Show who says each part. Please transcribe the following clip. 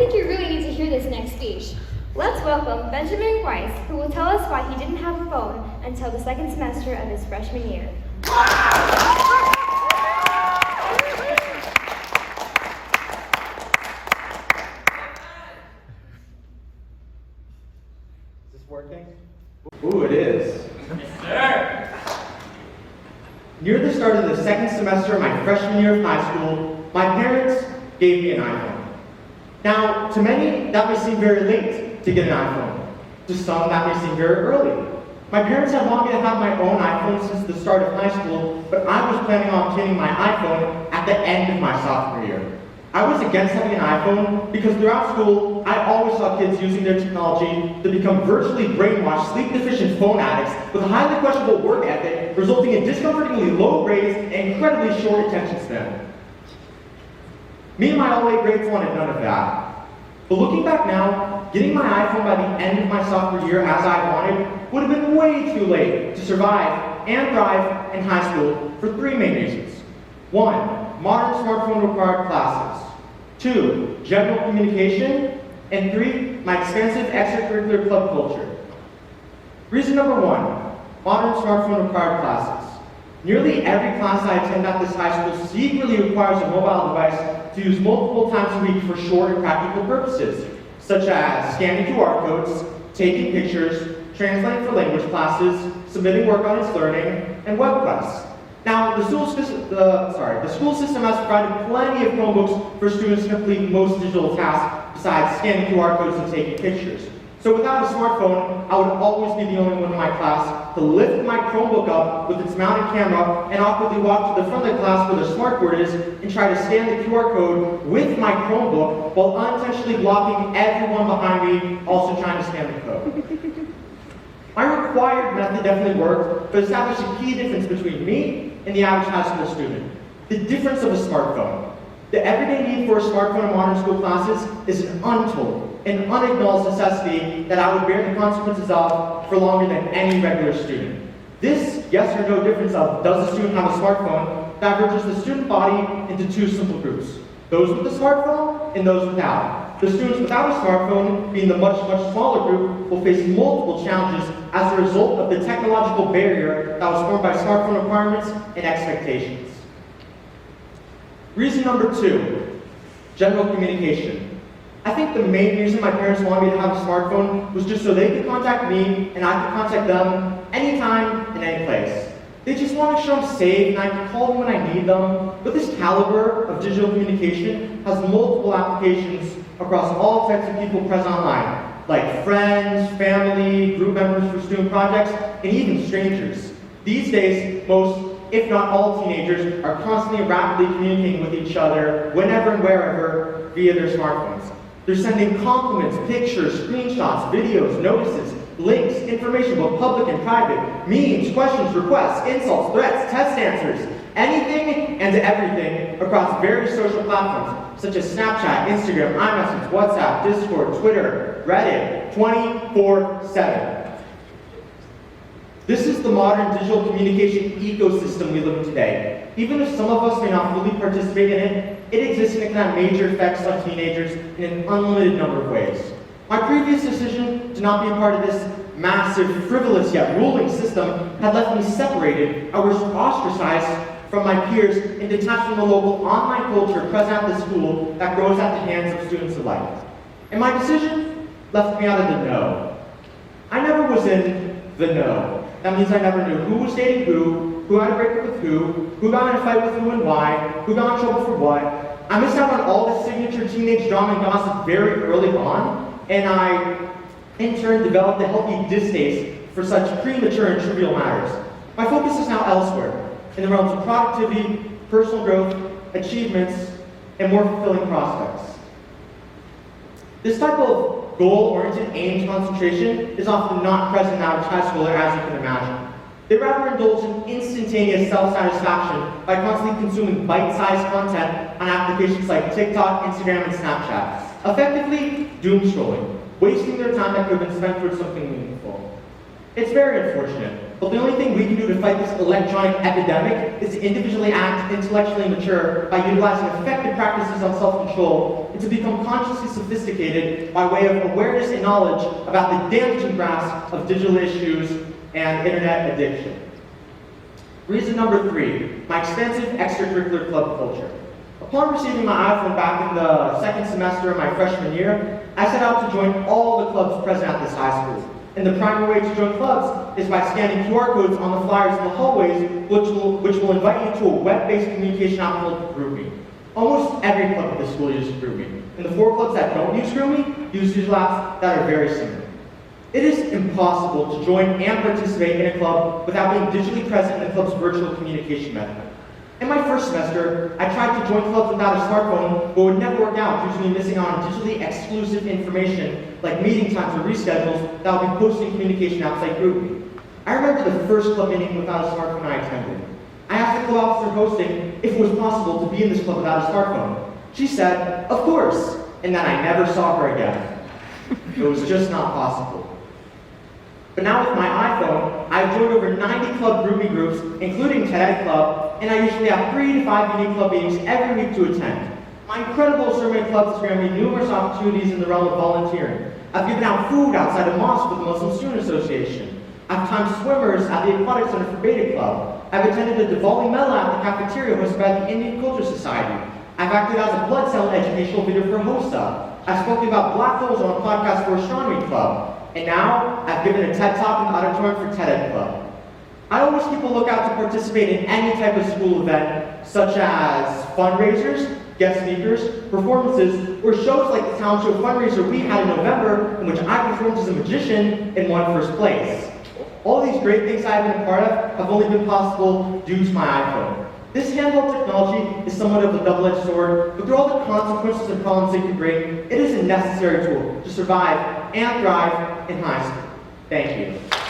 Speaker 1: think you really need to hear this next speech. Let's welcome Benjamin Weiss, who will tell us why he didn't have a phone until the second semester of his freshman year.
Speaker 2: Is this working? Ooh, it is.
Speaker 3: Yes, sir.
Speaker 2: Near the start of the second semester of my freshman year of high school, my parents gave me an iPhone. Now, to many, that may seem very late to get an iPhone. To some, that may seem very early. My parents had wanted me to have my own iPhone since the start of high school, but I was planning on obtaining my iPhone at the end of my sophomore year. I was against having an iPhone because throughout school, I always saw kids using their technology to become virtually brainwashed, sleep-deficient phone addicts with a highly questionable work ethic, resulting in discomfortingly low grades and incredibly short attention span. Me and my all A grades wanted none of that. But looking back now, getting my iPhone by the end of my sophomore year as I wanted would have been way too late to survive and thrive in high school for three main reasons. 1, modern smartphone required classes. 2, general communication. And 3, my expansive extracurricular club culture. Reason number 1, modern smartphone required classes. Nearly every class I attend at this high school secretly requires a mobile device to use multiple times a week for short and practical purposes, such as scanning QR codes, taking pictures, translating for language classes, submitting work on its learning, and web quests. Now, the school system has provided plenty of Chromebooks for students to complete most digital tasks besides scanning QR codes and taking pictures. So without a smartphone, I would always be the only one in my class to lift my Chromebook up with its mounted camera and awkwardly walk to the front of the class where the smartboard is and try to scan the QR code with my Chromebook while unintentionally blocking everyone behind me also trying to scan the code. My required method definitely worked, but established a key difference between me and the average high school student. The difference of a smartphone. The everyday need for a smartphone in modern school classes is an untold and unacknowledged necessity that I would bear the consequences of for longer than any regular student. This yes or no difference of does a student have a smartphone diverges the student body into two simple groups. Those with a smartphone and those without. The students without a smartphone, being the much smaller group, will face multiple challenges as a result of the technological barrier that was formed by smartphone requirements and expectations. Reason number 2, general communication. I think the main reason my parents wanted me to have a smartphone was just so they could contact me and I could contact them anytime and any place. They just want to show I'm safe and I can call them when I need them. But this caliber of digital communication has multiple applications across all types of people present online, like friends, family, group members for student projects, and even strangers. These days, most, if not all teenagers, are constantly rapidly communicating with each other whenever and wherever via their smartphones. They're sending compliments, pictures, screenshots, videos, notices, links, information both public and private, memes, questions, requests, insults, threats, test answers, anything and everything across various social platforms such as Snapchat, Instagram, iMessage, WhatsApp, Discord, Twitter, Reddit, 24/7. This is the modern digital communication ecosystem we live in today. Even if some of us may not fully participate in it, it exists and it can have major effects on teenagers in an unlimited number of ways. My previous decision to not be a part of this massive, frivolous yet ruling system had left me separated, I was ostracized from my peers and detached from the local online culture present at the school that grows at the hands of students alike. And my decision left me out of the know. I never was in the know. That means I never knew who was dating who had a breakup with who got in a fight with who and why, who got in trouble for what. I missed out on all the signature teenage drama and gossip very early on, and I, in turn, developed a healthy distaste for such premature and trivial matters. My focus is now elsewhere, in the realms of productivity, personal growth, achievements, and more fulfilling prospects. This type of goal-oriented aimed concentration is often not present in average high schooler, as you can imagine. They rather indulge in instantaneous self-satisfaction by constantly consuming bite-sized content on applications like TikTok, Instagram, and Snapchat, effectively doom scrolling, wasting their time that could have been spent towards something meaningful. It's very unfortunate, but the only thing we can do to fight this electronic epidemic is to individually act intellectually mature by utilizing effective practices on self-control and to become consciously sophisticated by way of awareness and knowledge about the damaging grasp of digital issues and internet addiction. Reason number 3, my extensive extracurricular club culture. Upon receiving my iPhone back in the second semester of my freshman year, I set out to join all the clubs present at this high school. And the primary way to join clubs is by scanning QR codes on the flyers in the hallways, which will invite you to a web-based communication app called GroupMe. Almost every club at the school uses GroupMe, and the 4 clubs that don't use GroupMe use digital apps that are very similar. It is impossible to join and participate in a club without being digitally present in the club's virtual communication method. In my first semester, I tried to join clubs without a smartphone, but would never work out due to me missing out on digitally exclusive information like meeting times or reschedules that would be posted in communication apps like GroupMe. I remember the first club meeting without a smartphone I attended. I asked the club officer hosting if it was possible to be in this club without a smartphone. She said, "Of course," and then I never saw her again. It was just not possible. But now with my iPhone, I've joined over 90 club GroupMe groups, including TED Club, and I usually have 3 to 5 unique club meetings every week to attend. My incredible assortment of clubs has granted me numerous opportunities in the realm of volunteering. I've given out food outside of mosque with the Muslim Student Association. I've timed swimmers at the Aquatic Center for Beta Club. I've attended the Diwali Mela at the cafeteria hosted by the Indian Culture Society. I've acted as a blood cell educational video for HOSA. I've spoken about black holes on a podcast for Astronomy Club. And now, I've given a TED Talk in the auditorium for TED Club. I always keep a lookout to participate in any type of school event, such as fundraisers, guest speakers, performances, or shows like the talent show fundraiser we had in November, in which I performed as a magician and won first place. All these great things I've been a part of have only been possible due to my iPhone. This handheld technology is somewhat of a double-edged sword, but through all the consequences and problems it can bring, it is a necessary tool to survive and thrive in high school. Thank you.